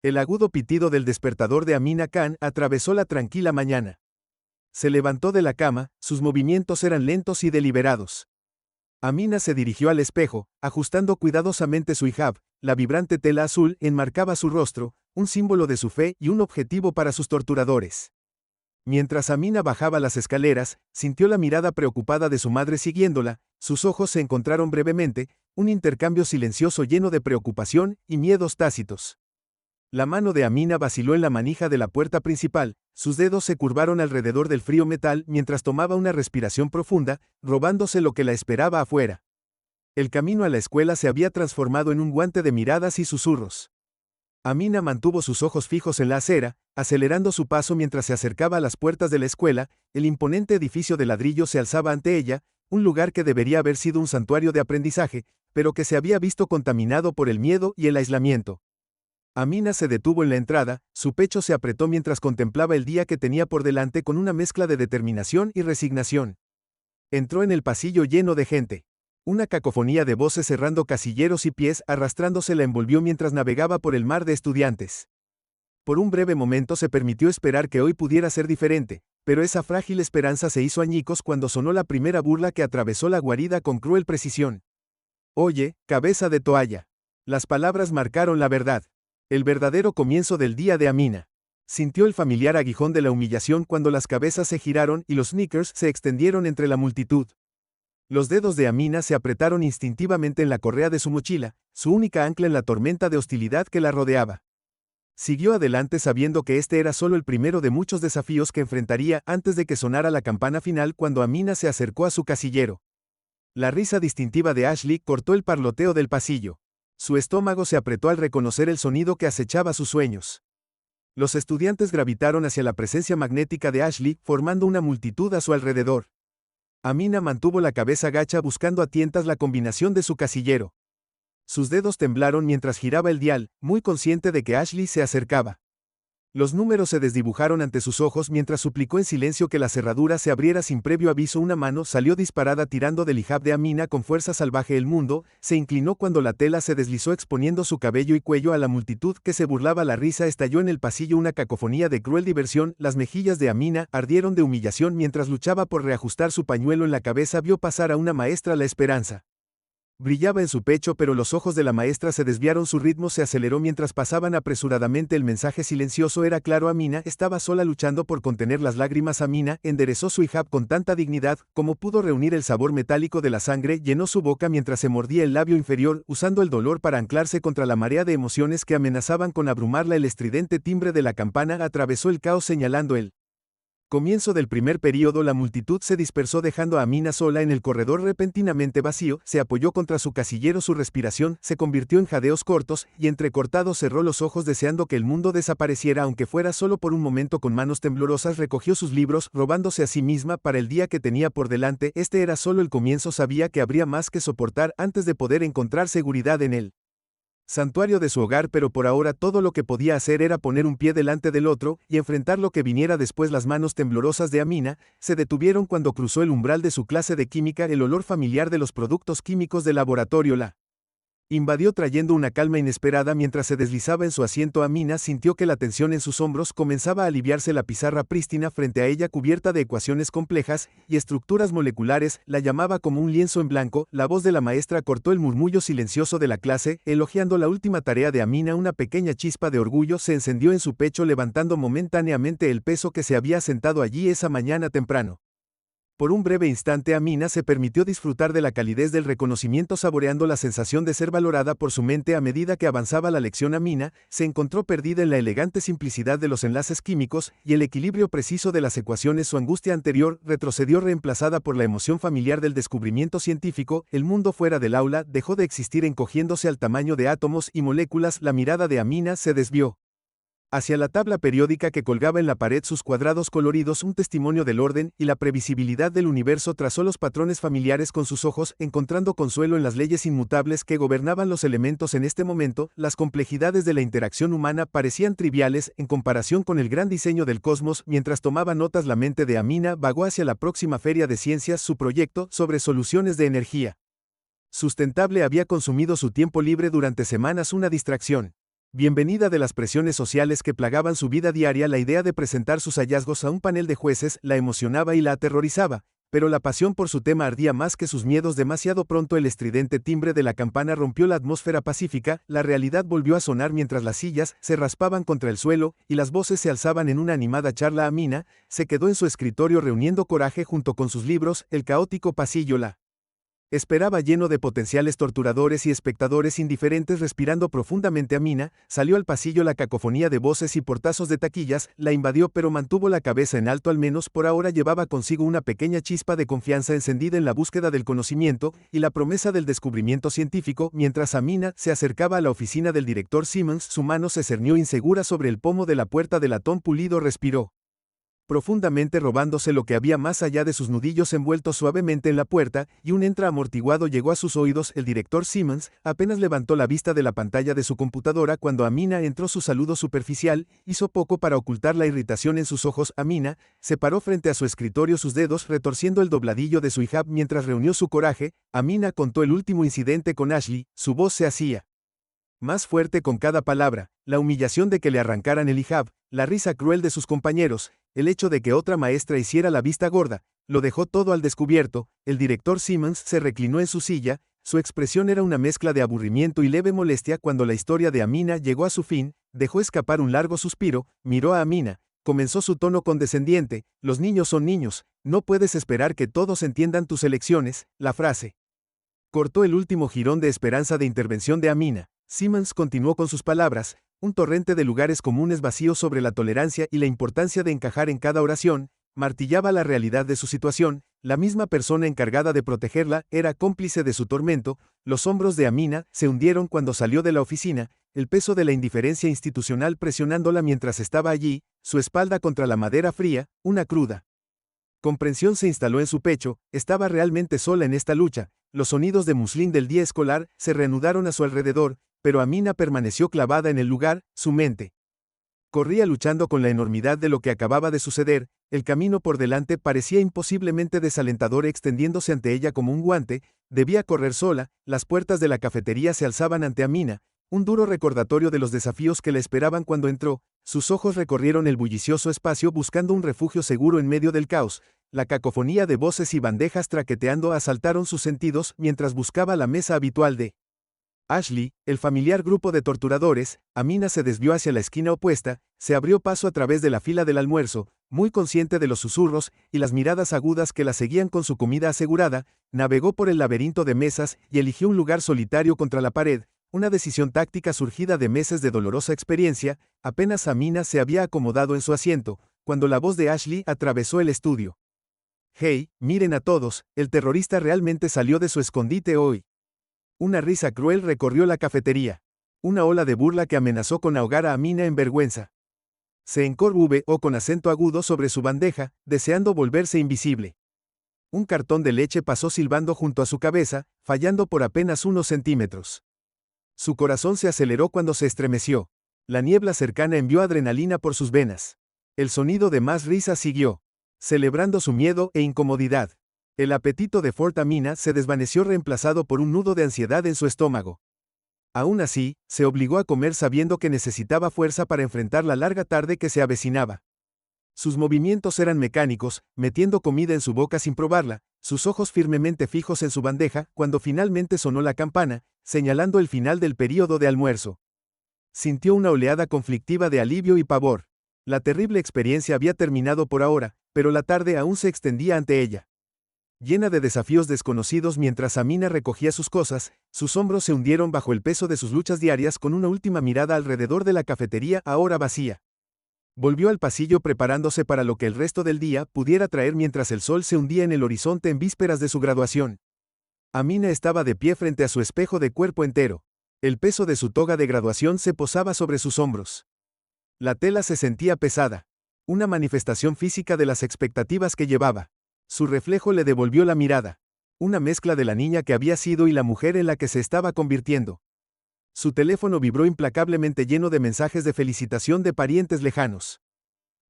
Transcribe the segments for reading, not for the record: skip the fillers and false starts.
El agudo pitido del despertador de Amina Khan atravesó la tranquila mañana. Se levantó de la cama, sus movimientos eran lentos y deliberados. Amina se dirigió al espejo, ajustando cuidadosamente su hijab. La vibrante tela azul enmarcaba su rostro, un símbolo de su fe y un objetivo para sus torturadores. Mientras Amina bajaba las escaleras, sintió la mirada preocupada de su madre siguiéndola, sus ojos se encontraron brevemente, un intercambio silencioso lleno de preocupación y miedos tácitos. La mano de Amina vaciló en la manija de la puerta principal, sus dedos se curvaron alrededor del frío metal mientras tomaba una respiración profunda, robándose lo que la esperaba afuera. El camino a la escuela se había transformado en un guante de miradas y susurros. Amina mantuvo sus ojos fijos en la acera, acelerando su paso mientras se acercaba a las puertas de la escuela. El imponente edificio de ladrillo se alzaba ante ella, un lugar que debería haber sido un santuario de aprendizaje, pero que se había visto contaminado por el miedo y el aislamiento. Amina se detuvo en la entrada, su pecho se apretó mientras contemplaba el día que tenía por delante con una mezcla de determinación y resignación. Entró en el pasillo lleno de gente. Una cacofonía de voces cerrando casilleros y pies arrastrándose la envolvió mientras navegaba por el mar de estudiantes. Por un breve momento se permitió esperar que hoy pudiera ser diferente, pero esa frágil esperanza se hizo añicos cuando sonó la primera burla que atravesó la guarida con cruel precisión. «Oye, cabeza de toalla». Las palabras marcaron la verdad. El verdadero comienzo del día de Amina. Sintió el familiar aguijón de la humillación cuando las cabezas se giraron y los sneakers se extendieron entre la multitud. Los dedos de Amina se apretaron instintivamente en la correa de su mochila, su única ancla en la tormenta de hostilidad que la rodeaba. Siguió adelante sabiendo que este era solo el primero de muchos desafíos que enfrentaría antes de que sonara la campana final cuando Amina se acercó a su casillero. La risa distintiva de Ashley cortó el parloteo del pasillo. Su estómago se apretó al reconocer el sonido que acechaba sus sueños. Los estudiantes gravitaron hacia la presencia magnética de Ashley, formando una multitud a su alrededor. Amina mantuvo la cabeza gacha buscando a tientas la combinación de su casillero. Sus dedos temblaron mientras giraba el dial, muy consciente de que Ashley se acercaba. Los números se desdibujaron ante sus ojos mientras suplicó en silencio que la cerradura se abriera sin previo aviso. Una mano salió disparada tirando del hijab de Amina con fuerza salvaje. El mundo se inclinó cuando la tela se deslizó exponiendo su cabello y cuello a la multitud que se burlaba. La risa estalló en el pasillo, una cacofonía de cruel diversión. Las mejillas de Amina ardieron de humillación mientras luchaba por reajustar su pañuelo en la cabeza. Vio pasar a una maestra. La esperanza brillaba en su pecho, pero los ojos de la maestra se desviaron. Su ritmo se aceleró mientras pasaban apresuradamente. El mensaje silencioso era claro: Amina estaba sola luchando por contener las lágrimas. Amina enderezó su hijab con tanta dignidad como pudo reunir el sabor metálico de la sangre. Llenó su boca mientras se mordía el labio inferior, usando el dolor para anclarse contra la marea de emociones que amenazaban con abrumarla. El estridente timbre de la campana atravesó el caos señalando el comienzo del primer período. La multitud se dispersó dejando a Amina sola en el corredor repentinamente vacío. Se apoyó contra su casillero, su respiración se convirtió en jadeos cortos y entrecortados. Cerró los ojos deseando que el mundo desapareciera, aunque fuera solo por un momento. Con manos temblorosas recogió sus libros, robándose a sí misma para el día que tenía por delante. Este era solo el comienzo. Sabía que habría más que soportar antes de poder encontrar seguridad en él. Santuario de su hogar, pero por ahora todo lo que podía hacer era poner un pie delante del otro y enfrentar lo que viniera después. Las manos temblorosas de Amina se detuvieron cuando cruzó el umbral de su clase de química. El olor familiar de los productos químicos del laboratorio la invadió trayendo una calma inesperada mientras se deslizaba en su asiento. Amina sintió que la tensión en sus hombros comenzaba a aliviarse. La pizarra prístina frente a ella, cubierta de ecuaciones complejas y estructuras moleculares, la llamaba como un lienzo en blanco. La voz de la maestra cortó el murmullo silencioso de la clase, elogiando la última tarea de Amina. Una pequeña chispa de orgullo se encendió en su pecho, levantando momentáneamente el peso que se había sentado allí esa mañana temprano. Por un breve instante Amina se permitió disfrutar de la calidez del reconocimiento, saboreando la sensación de ser valorada por su mente. A medida que avanzaba la lección, Amina se encontró perdida en la elegante simplicidad de los enlaces químicos y el equilibrio preciso de las ecuaciones. Su angustia anterior retrocedió reemplazada por la emoción familiar del descubrimiento científico. El mundo fuera del aula dejó de existir, encogiéndose al tamaño de átomos y moléculas. La mirada de Amina se desvió hacia la tabla periódica que colgaba en la pared, sus cuadrados coloridos un testimonio del orden y la previsibilidad del universo. Trazó los patrones familiares con sus ojos, encontrando consuelo en las leyes inmutables que gobernaban los elementos. En este momento, las complejidades de la interacción humana parecían triviales en comparación con el gran diseño del cosmos. Mientras tomaba notas, la mente de Amina vagó hacia la próxima feria de ciencias. Su proyecto sobre soluciones de energía sustentable había consumido su tiempo libre durante semanas. Una distracción Bienvenida de las presiones sociales que plagaban su vida diaria, la idea de presentar sus hallazgos a un panel de jueces la emocionaba y la aterrorizaba, pero la pasión por su tema ardía más que sus miedos. Demasiado pronto el estridente timbre de la campana rompió la atmósfera pacífica, la realidad volvió a sonar mientras las sillas se raspaban contra el suelo y las voces se alzaban en una animada charla. Amina se quedó en su escritorio reuniendo coraje junto con sus libros. El caótico pasillo la esperaba lleno de potenciales torturadores y espectadores indiferentes respirando profundamente. Amina salió al pasillo, la cacofonía de voces y portazos de taquillas la invadió, pero mantuvo la cabeza en alto. Al menos por ahora llevaba consigo una pequeña chispa de confianza encendida en la búsqueda del conocimiento y la promesa del descubrimiento científico. Mientras Amina se acercaba a la oficina del director Simmons, su mano se cernió insegura sobre el pomo de la puerta de latón pulido. Respiró profundamente, robándose lo que había más allá de sus nudillos envueltos suavemente en la puerta, y un entra amortiguado llegó a sus oídos. El director Simmons apenas levantó la vista de la pantalla de su computadora cuando Amina entró. Su saludo superficial hizo poco para ocultar la irritación en sus ojos. Amina se paró frente a su escritorio, sus dedos retorciendo el dobladillo de su hijab mientras reunió su coraje. Amina contó el último incidente con Ashley, su voz se hacía más fuerte con cada palabra, la humillación de que le arrancaran el hijab, la risa cruel de sus compañeros, el hecho de que otra maestra hiciera la vista gorda, lo dejó todo al descubierto. El director Simmons se reclinó en su silla, su expresión era una mezcla de aburrimiento y leve molestia. Cuando la historia de Amina llegó a su fin, dejó escapar un largo suspiro, miró a Amina, comenzó su tono condescendiente: los niños son niños, no puedes esperar que todos entiendan tus elecciones. La frase cortó el último jirón de esperanza de intervención de Amina. Simmons continuó con sus palabras, un torrente de lugares comunes vacíos sobre la tolerancia y la importancia de encajar en cada oración, martillaba la realidad de su situación. La misma persona encargada de protegerla era cómplice de su tormento. Los hombros de Amina se hundieron cuando salió de la oficina, el peso de la indiferencia institucional presionándola mientras estaba allí, su espalda contra la madera fría. Una cruda comprensión se instaló en su pecho, estaba realmente sola en esta lucha. Los sonidos de muslín del día escolar se reanudaron a su alrededor, pero Amina permaneció clavada en el lugar. Su mente corría luchando con la enormidad de lo que acababa de suceder. El camino por delante parecía imposiblemente desalentador, extendiéndose ante ella como un guante. Debía correr sola. Las puertas de la cafetería se alzaban ante Amina, un duro recordatorio de los desafíos que la esperaban cuando entró. Sus ojos recorrieron el bullicioso espacio buscando un refugio seguro en medio del caos. La cacofonía de voces y bandejas traqueteando asaltaron sus sentidos mientras buscaba la mesa habitual de Ashley, el familiar grupo de torturadores. Amina se desvió hacia la esquina opuesta, se abrió paso a través de la fila del almuerzo, muy consciente de los susurros y las miradas agudas que la seguían con su comida asegurada. Navegó por el laberinto de mesas y eligió un lugar solitario contra la pared, una decisión táctica surgida de meses de dolorosa experiencia. Apenas Amina se había acomodado en su asiento, cuando la voz de Ashley atravesó el estudio. «Hey, miren a todos, el terrorista realmente salió de su escondite hoy». Una risa cruel recorrió la cafetería. Una ola de burla que amenazó con ahogar a Amina en vergüenza. Se encorvó con acento agudo sobre su bandeja, deseando volverse invisible. Un cartón de leche pasó silbando junto a su cabeza, fallando por apenas unos centímetros. Su corazón se aceleró cuando se estremeció. La niebla cercana envió adrenalina por sus venas. El sonido de más risas siguió, celebrando su miedo e incomodidad. El apetito de Fort Amina se desvaneció reemplazado por un nudo de ansiedad en su estómago. Aún así, se obligó a comer sabiendo que necesitaba fuerza para enfrentar la larga tarde que se avecinaba. Sus movimientos eran mecánicos, metiendo comida en su boca sin probarla, sus ojos firmemente fijos en su bandeja. Cuando finalmente sonó la campana, señalando el final del período de almuerzo, sintió una oleada conflictiva de alivio y pavor. La terrible experiencia había terminado por ahora, pero la tarde aún se extendía ante ella, llena de desafíos desconocidos. Mientras Amina recogía sus cosas, sus hombros se hundieron bajo el peso de sus luchas diarias. Con una última mirada alrededor de la cafetería ahora vacía, volvió al pasillo preparándose para lo que el resto del día pudiera traer mientras el sol se hundía en el horizonte en vísperas de su graduación. Amina estaba de pie frente a su espejo de cuerpo entero. El peso de su toga de graduación se posaba sobre sus hombros. La tela se sentía pesada, una manifestación física de las expectativas que llevaba. Su reflejo le devolvió la mirada, una mezcla de la niña que había sido y la mujer en la que se estaba convirtiendo. Su teléfono vibró implacablemente, lleno de mensajes de felicitación de parientes lejanos.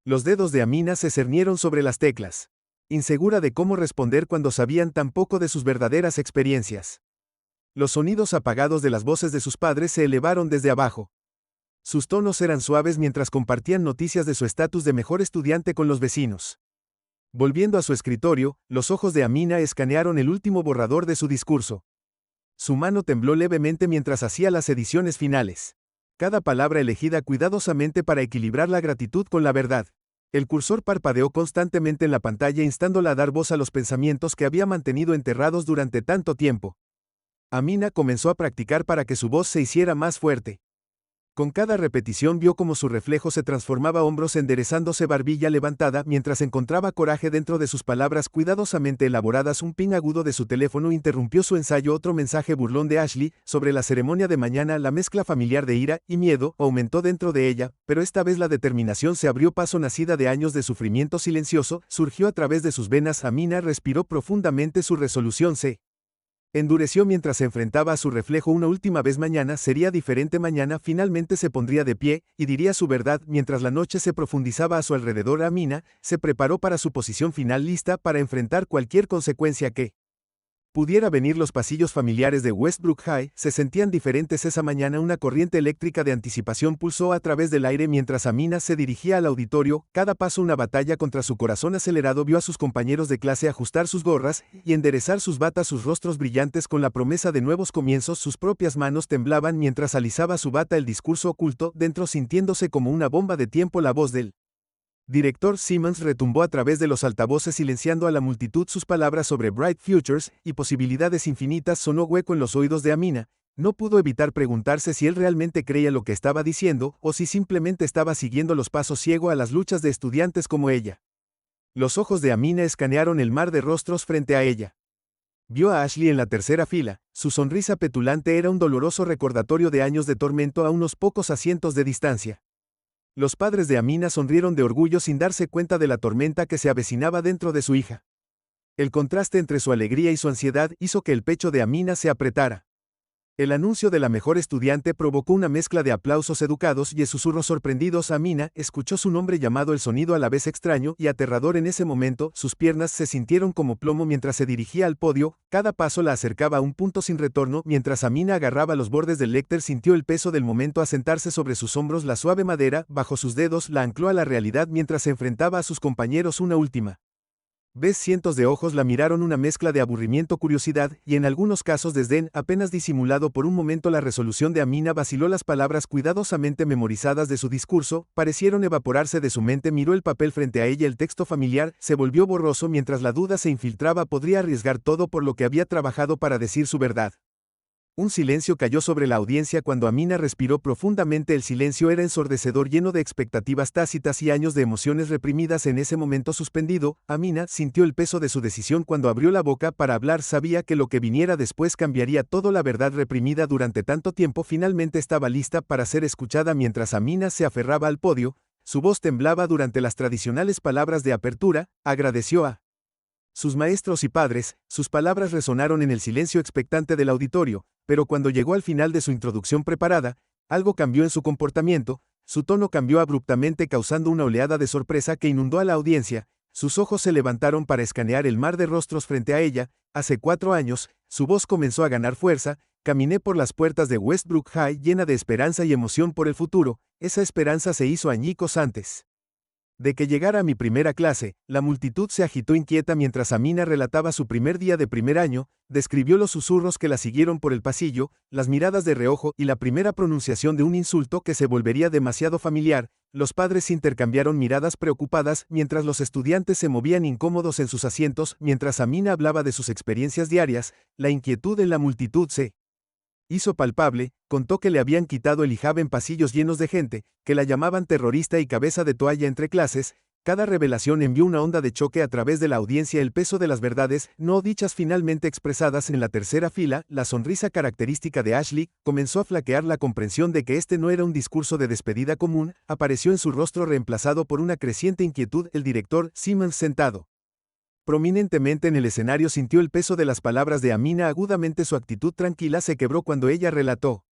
Los dedos de Amina se cernieron sobre las teclas, insegura de cómo responder cuando sabían tan poco de sus verdaderas experiencias. Los sonidos apagados de las voces de sus padres se elevaron desde abajo. Sus tonos eran suaves mientras compartían noticias de su estatus de mejor estudiante con los vecinos. Volviendo a su escritorio, los ojos de Amina escanearon el último borrador de su discurso. Su mano tembló levemente mientras hacía las ediciones finales. Cada palabra elegida cuidadosamente para equilibrar la gratitud con la verdad. El cursor parpadeó constantemente en la pantalla instándola a dar voz a los pensamientos que había mantenido enterrados durante tanto tiempo. Amina comenzó a practicar para que su voz se hiciera más fuerte. Con cada repetición vio cómo su reflejo se transformaba hombros enderezándose, barbilla levantada, mientras encontraba coraje dentro de sus palabras cuidadosamente elaboradas. Un ping agudo de su teléfono interrumpió su ensayo. Otro mensaje burlón de Ashley, sobre la ceremonia de mañana. La mezcla familiar de ira y miedo aumentó dentro de ella, pero esta vez la determinación se abrió paso. Nacida de años de sufrimiento silencioso, surgió a través de sus venas. Amina respiró profundamente. Su resolución se endureció mientras se enfrentaba a su reflejo una última vez. Mañana sería diferente. Mañana finalmente se pondría de pie y diría su verdad. Mientras la noche se profundizaba a su alrededor, Amina se preparó para su posición final, lista para enfrentar cualquier consecuencia que pudiera venir. Los pasillos familiares de Westbrook High se sentían diferentes esa mañana. Una corriente eléctrica de anticipación pulsó a través del aire mientras Amina se dirigía al auditorio, cada paso una batalla contra su corazón acelerado. Vio a sus compañeros de clase ajustar sus gorras y enderezar sus batas, sus rostros brillantes con la promesa de nuevos comienzos. Sus propias manos temblaban mientras alisaba su bata. El discurso oculto dentro sintiéndose como una bomba de tiempo. La voz del director Simmons retumbó a través de los altavoces, silenciando a la multitud. Sus palabras sobre Bright Futures y posibilidades infinitas sonó hueco en los oídos de Amina. No pudo evitar preguntarse si él realmente creía lo que estaba diciendo, o si simplemente estaba siguiendo los pasos ciego a las luchas de estudiantes como ella. Los ojos de Amina escanearon el mar de rostros frente a ella. Vio a Ashley en la tercera fila. Su sonrisa petulante era un doloroso recordatorio de años de tormento a unos pocos asientos de distancia. Los padres de Amina sonrieron de orgullo sin darse cuenta de la tormenta que se avecinaba dentro de su hija. El contraste entre su alegría y su ansiedad hizo que el pecho de Amina se apretara. El anuncio de la mejor estudiante provocó una mezcla de aplausos educados y susurros sorprendidos. Amina escuchó su nombre llamado, el sonido a la vez extraño y aterrador. En ese momento, sus piernas se sintieron como plomo mientras se dirigía al podio. Cada paso la acercaba a un punto sin retorno. Mientras Amina agarraba los bordes del lectern, sintió el peso del momento asentarse sobre sus hombros. La suave madera bajo sus dedos la ancló a la realidad mientras se enfrentaba a sus compañeros una última vez. Cientos de ojos la miraron, una mezcla de aburrimiento, curiosidad y en algunos casos desdén, apenas disimulado. Por un momento la resolución de Amina vaciló. Las palabras cuidadosamente memorizadas de su discurso parecieron evaporarse de su mente. Miró el papel frente a ella. El texto familiar se volvió borroso mientras la duda se infiltraba. Podría arriesgar todo por lo que había trabajado para decir su verdad. Un silencio cayó sobre la audiencia cuando Amina respiró profundamente. El silencio era ensordecedor, lleno de expectativas tácitas y años de emociones reprimidas. En ese momento suspendido, Amina sintió el peso de su decisión. Cuando abrió la boca para hablar, sabía que lo que viniera después cambiaría todo. La verdad reprimida durante tanto tiempo finalmente estaba lista para ser escuchada. Mientras Amina se aferraba al podio, su voz temblaba durante las tradicionales palabras de apertura. Agradeció a sus maestros y padres. Sus palabras resonaron en el silencio expectante del auditorio, pero cuando llegó al final de su introducción preparada, algo cambió en su comportamiento. Su tono cambió abruptamente, causando una oleada de sorpresa que inundó a la audiencia. Sus ojos se levantaron para escanear el mar de rostros frente a ella. Hace 4 años, su voz comenzó a ganar fuerza. Caminé por las puertas de Westbrook High llena de esperanza y emoción por el futuro. Esa esperanza se hizo añicos antes de que llegara a mi primera clase. La multitud se agitó inquieta mientras Amina relataba su primer día de primer año. Describió los susurros que la siguieron por el pasillo, las miradas de reojo y la primera pronunciación de un insulto que se volvería demasiado familiar. Los padres intercambiaron miradas preocupadas mientras los estudiantes se movían incómodos en sus asientos. Mientras Amina hablaba de sus experiencias diarias, la inquietud en la multitud se hizo palpable. Contó que le habían quitado el hijab en pasillos llenos de gente, que la llamaban terrorista y cabeza de toalla entre clases. Cada revelación envió una onda de choque a través de la audiencia. El peso de las verdades no dichas finalmente expresadas. En la tercera fila, la sonrisa característica de Ashley comenzó a flaquear. La comprensión de que este no era un discurso de despedida común apareció en su rostro, reemplazado por una creciente inquietud. El director Simmons, sentado prominentemente en el escenario, sintió el peso de las palabras de Amina agudamente. Su actitud tranquila se quebró cuando ella relató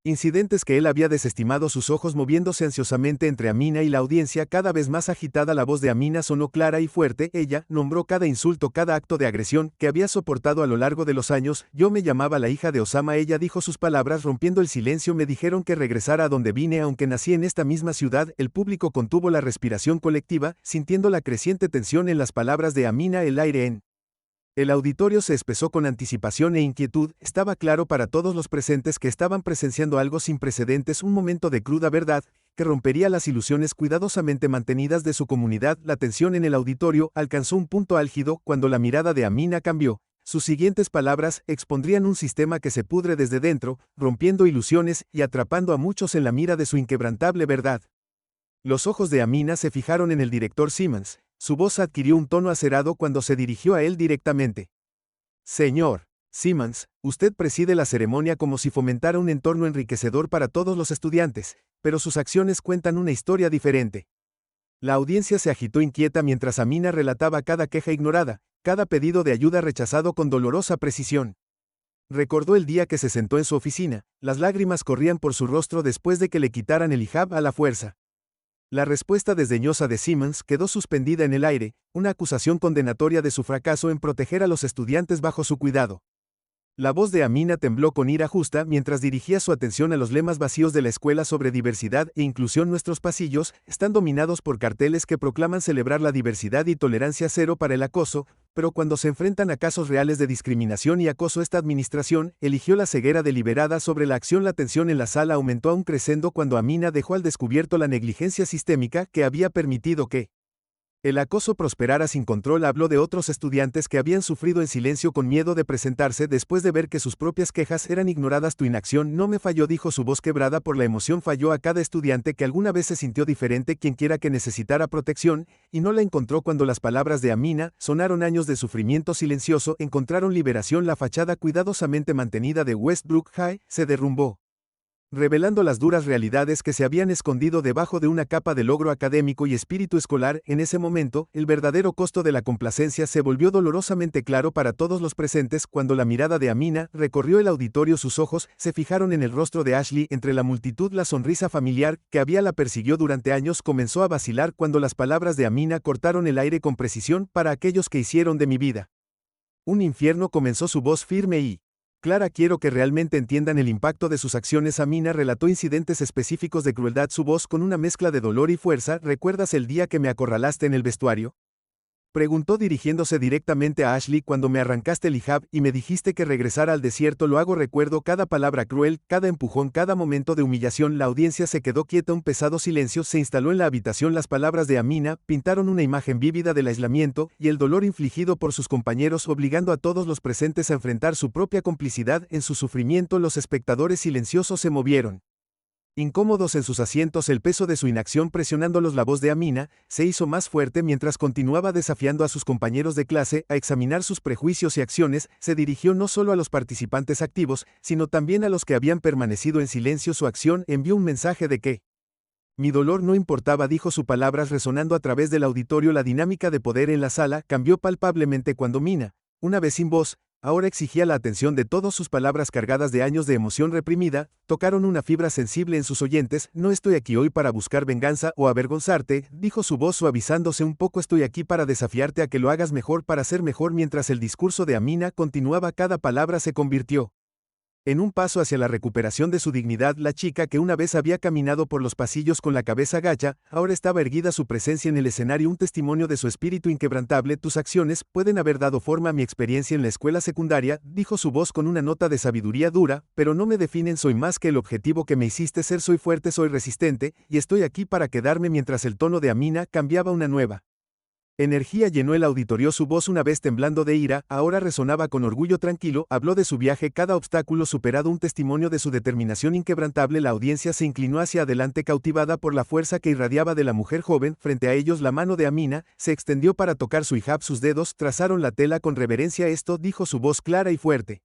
Incidentes que él había desestimado, sus ojos moviéndose ansiosamente entre Amina y la audiencia cada vez más agitada. La voz de Amina sonó clara y fuerte. Ella nombró cada insulto, cada acto de agresión que había soportado a lo largo de los años. Yo me llamaba la hija de Osama. Ella dijo sus palabras rompiendo el silencio. Me dijeron que regresara a donde vine aunque nací en esta misma ciudad. El público contuvo la respiración colectiva, sintiendo la creciente tensión en las palabras de Amina. El aire en el auditorio se espesó con anticipación e inquietud. Estaba claro para todos los presentes que estaban presenciando algo sin precedentes, un momento de cruda verdad, que rompería las ilusiones cuidadosamente mantenidas de su comunidad. La tensión en el auditorio alcanzó un punto álgido cuando la mirada de Amina cambió. Sus siguientes palabras expondrían un sistema que se pudre desde dentro, rompiendo ilusiones y atrapando a muchos en la mira de su inquebrantable verdad. Los ojos de Amina se fijaron en el director Simmons. Su voz adquirió un tono acerado cuando se dirigió a él directamente. Señor Simmons, usted preside la ceremonia como si fomentara un entorno enriquecedor para todos los estudiantes, pero sus acciones cuentan una historia diferente. La audiencia se agitó inquieta mientras Amina relataba cada queja ignorada, cada pedido de ayuda rechazado con dolorosa precisión. Recordó el día que se sentó en su oficina, las lágrimas corrían por su rostro después de que le quitaran el hijab a la fuerza. La respuesta desdeñosa de Simmons quedó suspendida en el aire, una acusación condenatoria de su fracaso en proteger a los estudiantes bajo su cuidado. La voz de Amina tembló con ira justa mientras dirigía su atención a los lemas vacíos de la escuela sobre diversidad e inclusión. Nuestros pasillos están dominados por carteles que proclaman celebrar la diversidad y tolerancia cero para el acoso, pero cuando se enfrentan a casos reales de discriminación y acoso, esta administración eligió la ceguera deliberada sobre la acción. La tensión en la sala aumentó a un crescendo cuando Amina dejó al descubierto la negligencia sistémica que había permitido que el acoso prosperara sin control. Habló de otros estudiantes que habían sufrido en silencio con miedo de presentarse después de ver que sus propias quejas eran ignoradas. Tu inacción no me falló, dijo, su voz quebrada por la emoción. Falló a cada estudiante que alguna vez se sintió diferente, quienquiera que necesitara protección, y no la encontró. Cuando las palabras de Amina sonaron, años de sufrimiento silencioso encontraron liberación. La fachada cuidadosamente mantenida de Westbrook High se derrumbó, revelando las duras realidades que se habían escondido debajo de una capa de logro académico y espíritu escolar. En ese momento, el verdadero costo de la complacencia se volvió dolorosamente claro para todos los presentes. Cuando la mirada de Amina recorrió el auditorio, sus ojos se fijaron en el rostro de Ashley. Entre la multitud, la sonrisa familiar que la persiguió durante años comenzó a vacilar cuando las palabras de Amina cortaron el aire con precisión. Para aquellos que hicieron de mi vida un infierno, comenzó su voz firme y clara, quiero que realmente entiendan el impacto de sus acciones. Amina relató incidentes específicos de crueldad, su voz con una mezcla de dolor y fuerza. ¿Recuerdas el día que me acorralaste en el vestuario?, preguntó dirigiéndose directamente a Ashley. Cuando me arrancaste el hijab y me dijiste que regresara al desierto. Lo hago, recuerdo cada palabra cruel, cada empujón, cada momento de humillación. La audiencia se quedó quieta, un pesado silencio se instaló en la habitación. Las palabras de Amina pintaron una imagen vívida del aislamiento y el dolor infligido por sus compañeros, obligando a todos los presentes a enfrentar su propia complicidad en su sufrimiento. Los espectadores silenciosos se movieron, incómodos en sus asientos, el peso de su inacción presionándolos. La voz de Amina se hizo más fuerte mientras continuaba desafiando a sus compañeros de clase a examinar sus prejuicios y acciones. Se dirigió no solo a los participantes activos, sino también a los que habían permanecido en silencio. Su acción envió un mensaje de que mi dolor no importaba, dijo, sus palabras resonando a través del auditorio. La dinámica de poder en la sala cambió palpablemente cuando Amina, una vez sin voz, ahora exigía la atención de todos. Sus palabras, cargadas de años de emoción reprimida, tocaron una fibra sensible en sus oyentes. No estoy aquí hoy para buscar venganza o avergonzarte, dijo, su voz suavizándose un poco. Estoy aquí para desafiarte a que lo hagas mejor, para ser mejor. Mientras el discurso de Amina continuaba, cada palabra se convirtió en un paso hacia la recuperación de su dignidad. La chica que una vez había caminado por los pasillos con la cabeza gacha, ahora estaba erguida. Su presencia en el escenario, un testimonio de su espíritu inquebrantable. Tus acciones pueden haber dado forma a mi experiencia en la escuela secundaria, dijo, su voz con una nota de sabiduría dura, pero no me definen. Soy más que el objetivo que me hiciste ser. Soy fuerte, soy resistente, y estoy aquí para quedarme. Mientras el tono de Amina cambiaba, una nueva energía llenó el auditorio. Su voz, una vez temblando de ira, ahora resonaba con orgullo tranquilo. Habló de su viaje, cada obstáculo superado, un testimonio de su determinación inquebrantable. La audiencia se inclinó hacia adelante, cautivada por la fuerza que irradiaba de la mujer joven. Frente a ellos, la mano de Amina se extendió para tocar su hijab. Sus dedos trazaron la tela con reverencia. Esto, dijo, su voz clara y fuerte,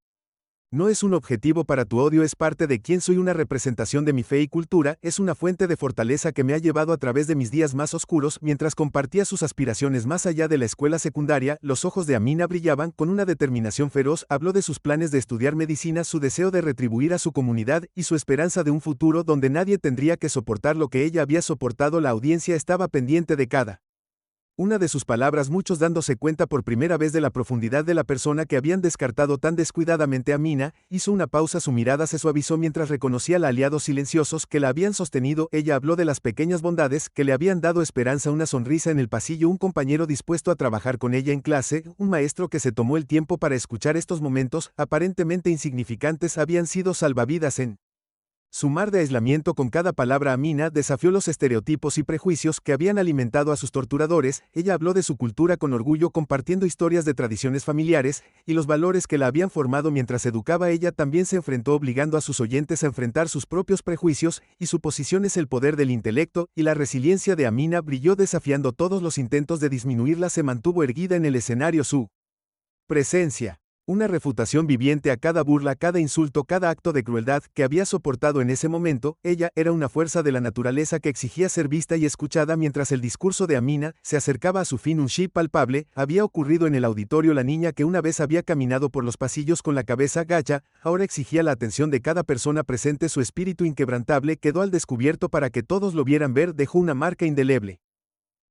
No es un objetivo para tu odio, es parte de quién soy, una representación de mi fe y cultura, es una fuente de fortaleza que me ha llevado a través de mis días más oscuros. Mientras compartía sus aspiraciones más allá de la escuela secundaria, los ojos de Amina brillaban con una determinación feroz. Habló de sus planes de estudiar medicina, su deseo de retribuir a su comunidad y su esperanza de un futuro donde nadie tendría que soportar lo que ella había soportado. La audiencia estaba pendiente de cada una de sus palabras, muchos dándose cuenta por primera vez de la profundidad de la persona que habían descartado tan descuidadamente. Amina hizo una pausa, su mirada se suavizó mientras reconocía a aliados silenciosos que la habían sostenido. Ella habló de las pequeñas bondades que le habían dado esperanza, una sonrisa en el pasillo, un compañero dispuesto a trabajar con ella en clase, un maestro que se tomó el tiempo para escuchar. Estos momentos, aparentemente insignificantes, habían sido salvavidas en su mar de aislamiento. Con cada palabra, Amina desafió los estereotipos y prejuicios que habían alimentado a sus torturadores. Ella habló de su cultura con orgullo, compartiendo historias de tradiciones familiares y los valores que la habían formado mientras educaba. Ella también se enfrentó, obligando a sus oyentes a enfrentar sus propios prejuicios y suposiciones. El poder del intelecto y la resiliencia de Amina brilló, desafiando todos los intentos de disminuirla. Se mantuvo erguida en el escenario, su presencia una refutación viviente a cada burla, cada insulto, cada acto de crueldad que había soportado en ese momento. Ella era una fuerza de la naturaleza que exigía ser vista y escuchada. Mientras el discurso de Amina se acercaba a su fin, un shift palpable había ocurrido en el auditorio. La niña que una vez había caminado por los pasillos con la cabeza gacha, ahora exigía la atención de cada persona presente. Su espíritu inquebrantable quedó al descubierto para que todos lo vieran ver, dejó una marca indeleble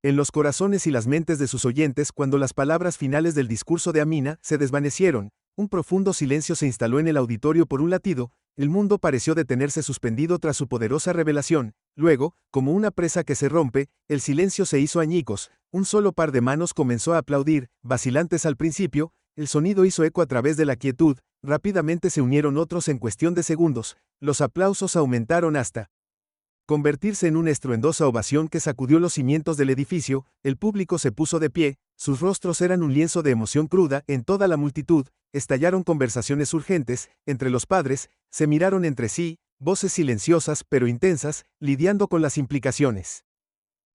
en los corazones y las mentes de sus oyentes. Cuando las palabras finales del discurso de Amina se desvanecieron, un profundo silencio se instaló en el auditorio. Por un latido, el mundo pareció detenerse, suspendido tras su poderosa revelación. Luego, como una presa que se rompe, el silencio se hizo añicos. Un solo par de manos comenzó a aplaudir, vacilantes al principio. El sonido hizo eco a través de la quietud. Rápidamente se unieron otros. En cuestión de segundos, los aplausos aumentaron hasta convertirse en una estruendosa ovación que sacudió los cimientos del edificio. El público se puso de pie, sus rostros eran un lienzo de emoción cruda. En toda la multitud estallaron conversaciones urgentes entre los padres, se miraron entre sí, voces silenciosas pero intensas, lidiando con las implicaciones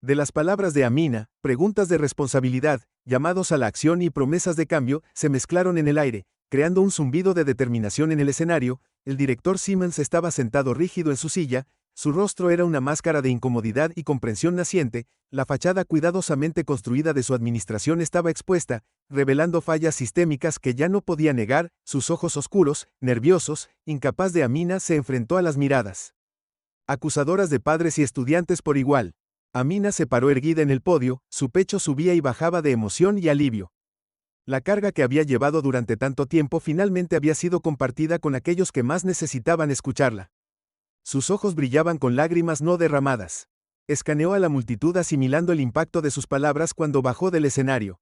de las palabras de Amina. Preguntas de responsabilidad, llamados a la acción y promesas de cambio se mezclaron en el aire, creando un zumbido de determinación en el escenario. El director Simmons estaba sentado rígido en su silla. Su rostro era una máscara de incomodidad y comprensión naciente. La fachada cuidadosamente construida de su administración estaba expuesta, revelando fallas sistémicas que ya no podía negar. Sus ojos oscuros, nerviosos, incapaz de Amina, se enfrentó a las miradas acusadoras de padres y estudiantes por igual. Amina se paró erguida en el podio, su pecho subía y bajaba de emoción y alivio. La carga que había llevado durante tanto tiempo finalmente había sido compartida con aquellos que más necesitaban escucharla. Sus ojos brillaban con lágrimas no derramadas. Escaneó a la multitud, asimilando el impacto de sus palabras. Cuando bajó del escenario,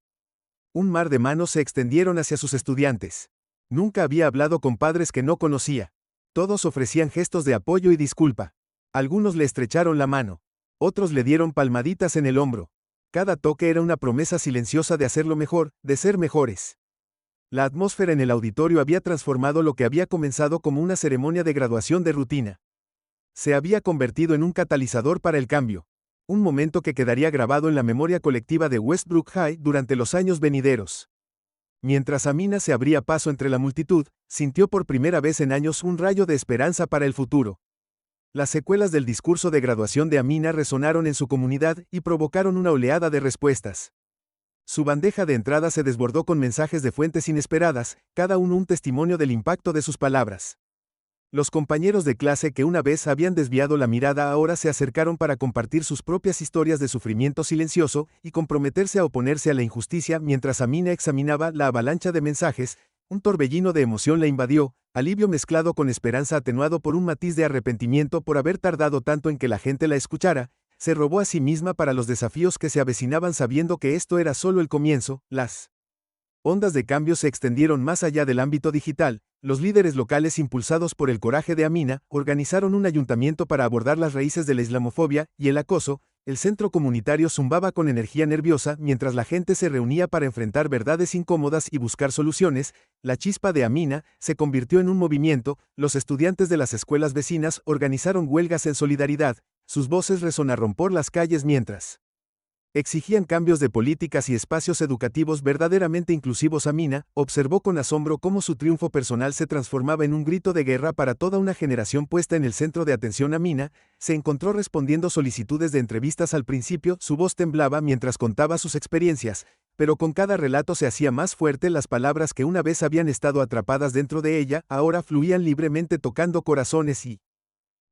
un mar de manos se extendieron hacia sus estudiantes. Nunca había hablado con padres que no conocía. Todos ofrecían gestos de apoyo y disculpa. Algunos le estrecharon la mano. Otros le dieron palmaditas en el hombro. Cada toque era una promesa silenciosa de hacerlo mejor, de ser mejores. La atmósfera en el auditorio había transformado lo que había comenzado como una ceremonia de graduación de rutina. Se había convertido en un catalizador para el cambio. Un momento que quedaría grabado en la memoria colectiva de Westbrook High durante los años venideros. Mientras Amina se abría paso entre la multitud, sintió por primera vez en años un rayo de esperanza para el futuro. Las secuelas del discurso de graduación de Amina resonaron en su comunidad y provocaron una oleada de respuestas. Su bandeja de entrada se desbordó con mensajes de fuentes inesperadas, cada uno un testimonio del impacto de sus palabras. Los compañeros de clase que una vez habían desviado la mirada ahora se acercaron para compartir sus propias historias de sufrimiento silencioso y comprometerse a oponerse a la injusticia. Mientras Amina examinaba la avalancha de mensajes, un torbellino de emoción la invadió, alivio mezclado con esperanza atenuado por un matiz de arrepentimiento por haber tardado tanto en que la gente la escuchara. Se robó a sí misma para los desafíos que se avecinaban, sabiendo que esto era solo el comienzo. Las ondas de cambio se extendieron más allá del ámbito digital. Los líderes locales, impulsados por el coraje de Amina, organizaron un ayuntamiento para abordar las raíces de la islamofobia y el acoso. El centro comunitario zumbaba con energía nerviosa mientras la gente se reunía para enfrentar verdades incómodas y buscar soluciones. La chispa de Amina se convirtió en un movimiento. Los estudiantes de las escuelas vecinas organizaron huelgas en solidaridad. Sus voces resonaron por las calles mientras Exigían cambios de políticas y espacios educativos verdaderamente inclusivos. Amina observó con asombro cómo su triunfo personal se transformaba en un grito de guerra para toda una generación puesta en el centro de atención. Amina se encontró respondiendo solicitudes de entrevistas. Al principio, su voz temblaba mientras contaba sus experiencias, pero con cada relato se hacía más fuerte. Las palabras que una vez habían estado atrapadas dentro de ella, ahora fluían libremente, tocando corazones y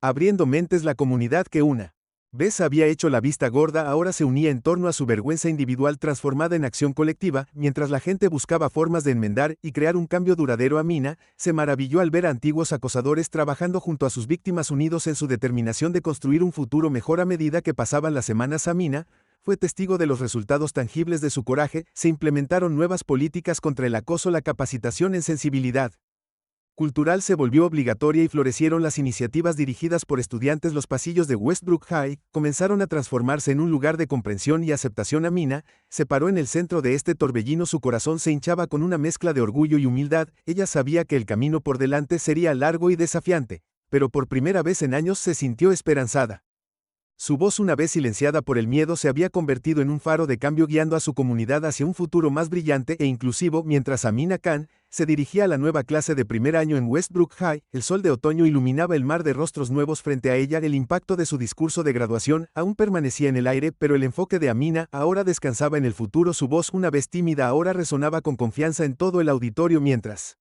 abriendo mentes. La comunidad que una vez había hecho la vista gorda ahora se unía en torno a su vergüenza individual transformada en acción colectiva, mientras la gente buscaba formas de enmendar y crear un cambio duradero. Amina se maravilló al ver a antiguos acosadores trabajando junto a sus víctimas, unidos en su determinación de construir un futuro mejor. A medida que pasaban las semanas, Amina fue testigo de los resultados tangibles de su coraje. Se implementaron nuevas políticas contra el acoso, la capacitación en sensibilidad cultural se volvió obligatoria y florecieron las iniciativas dirigidas por estudiantes. Los pasillos de Westbrook High comenzaron a transformarse en un lugar de comprensión y aceptación. Amina se paró en el centro de este torbellino, su corazón se hinchaba con una mezcla de orgullo y humildad. Ella sabía que el camino por delante sería largo y desafiante, pero por primera vez en años se sintió esperanzada. Su voz, una vez silenciada por el miedo, se había convertido en un faro de cambio, guiando a su comunidad hacia un futuro más brillante e inclusivo. Mientras Amina Khan se dirigía a la nueva clase de primer año en Westbrook High, el sol de otoño iluminaba el mar de rostros nuevos frente a ella. El impacto de su discurso de graduación aún permanecía en el aire, pero el enfoque de Amina ahora descansaba en el futuro. Su voz, una vez tímida, ahora resonaba con confianza en todo el auditorio mientras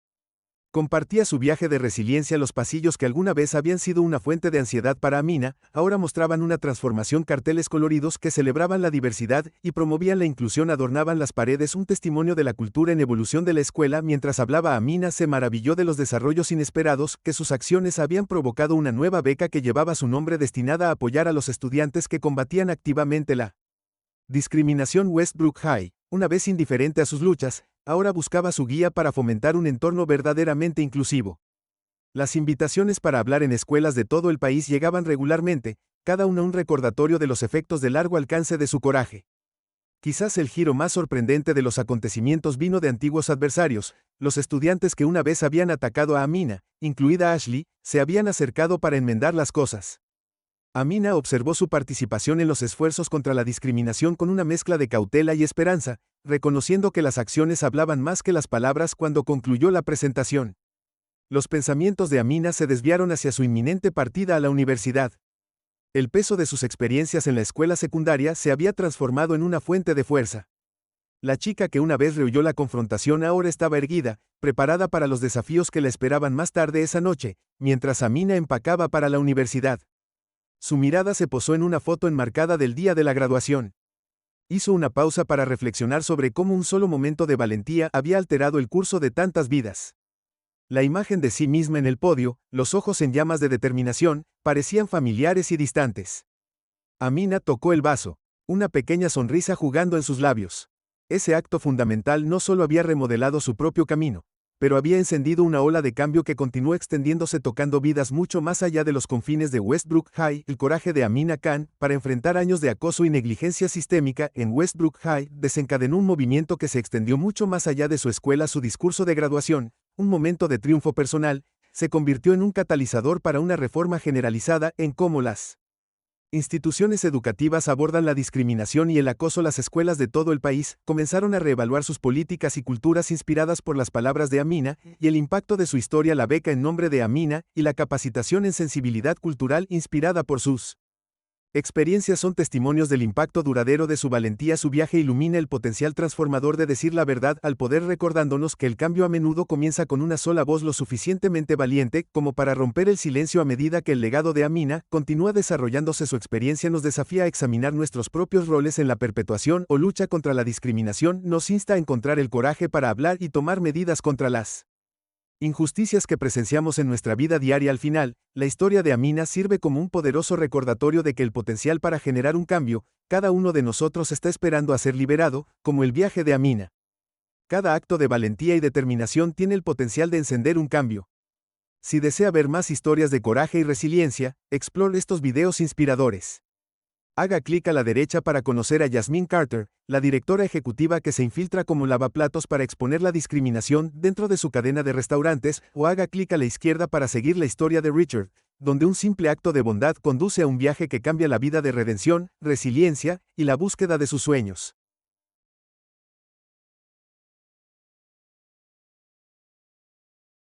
compartía su viaje de resiliencia. Los pasillos que alguna vez habían sido una fuente de ansiedad para Amina, ahora mostraban una transformación. Carteles coloridos que celebraban la diversidad y promovían la inclusión adornaban las paredes, un testimonio de la cultura en evolución de la escuela. Mientras hablaba, Amina se maravilló de los desarrollos inesperados que sus acciones habían provocado. Una nueva beca que llevaba su nombre, destinada a apoyar a los estudiantes que combatían activamente la discriminación. Westbrook High, una vez indiferente a sus luchas, ahora buscaba su guía para fomentar un entorno verdaderamente inclusivo. Las invitaciones para hablar en escuelas de todo el país llegaban regularmente, cada una un recordatorio de los efectos de largo alcance de su coraje. Quizás el giro más sorprendente de los acontecimientos vino de antiguos adversarios. Los estudiantes que una vez habían atacado a Amina, incluida Ashley, se habían acercado para enmendar las cosas. Amina observó su participación en los esfuerzos contra la discriminación con una mezcla de cautela y esperanza, reconociendo que las acciones hablaban más que las palabras. Cuando concluyó la presentación, los pensamientos de Amina se desviaron hacia su inminente partida a la universidad. El peso de sus experiencias en la escuela secundaria se había transformado en una fuente de fuerza. La chica que una vez rehuyó la confrontación ahora estaba erguida, preparada para los desafíos que la esperaban más tarde esa noche, mientras Amina empacaba para la universidad. Su mirada se posó en una foto enmarcada del día de la graduación. Hizo una pausa para reflexionar sobre cómo un solo momento de valentía había alterado el curso de tantas vidas. La imagen de sí misma en el podio, los ojos en llamas de determinación, parecían familiares y distantes. Amina tocó el vaso, una pequeña sonrisa jugando en sus labios. Ese acto fundamental no solo había remodelado su propio camino, pero había encendido una ola de cambio que continuó extendiéndose, tocando vidas mucho más allá de los confines de Westbrook High. El coraje de Amina Khan para enfrentar años de acoso y negligencia sistémica en Westbrook High desencadenó un movimiento que se extendió mucho más allá de su escuela. Su discurso de graduación, un momento de triunfo personal, se convirtió en un catalizador para una reforma generalizada en cómo las instituciones educativas abordan la discriminación y el acoso. Las escuelas de todo el país comenzaron a reevaluar sus políticas y culturas inspiradas por las palabras de Amina y el impacto de su historia. La beca en nombre de Amina y la capacitación en sensibilidad cultural inspirada por sus experiencias son testimonios del impacto duradero de su valentía. Su viaje ilumina el potencial transformador de decir la verdad al poder, recordándonos que el cambio a menudo comienza con una sola voz lo suficientemente valiente como para romper el silencio. A medida que el legado de Amina continúa desarrollándose, su experiencia nos desafía a examinar nuestros propios roles en la perpetuación o lucha contra la discriminación. Nos insta a encontrar el coraje para hablar y tomar medidas contra las injusticias que presenciamos en nuestra vida diaria. Al final, la historia de Amina sirve como un poderoso recordatorio de que el potencial para generar un cambio, cada uno de nosotros está esperando a ser liberado, como el viaje de Amina. Cada acto de valentía y determinación tiene el potencial de encender un cambio. Si desea ver más historias de coraje y resiliencia, explore estos videos inspiradores. Haga clic a la derecha para conocer a Yasmine Carter, la directora ejecutiva que se infiltra como lavaplatos para exponer la discriminación dentro de su cadena de restaurantes, o haga clic a la izquierda para seguir la historia de Richard, donde un simple acto de bondad conduce a un viaje que cambia la vida de redención, resiliencia y la búsqueda de sus sueños.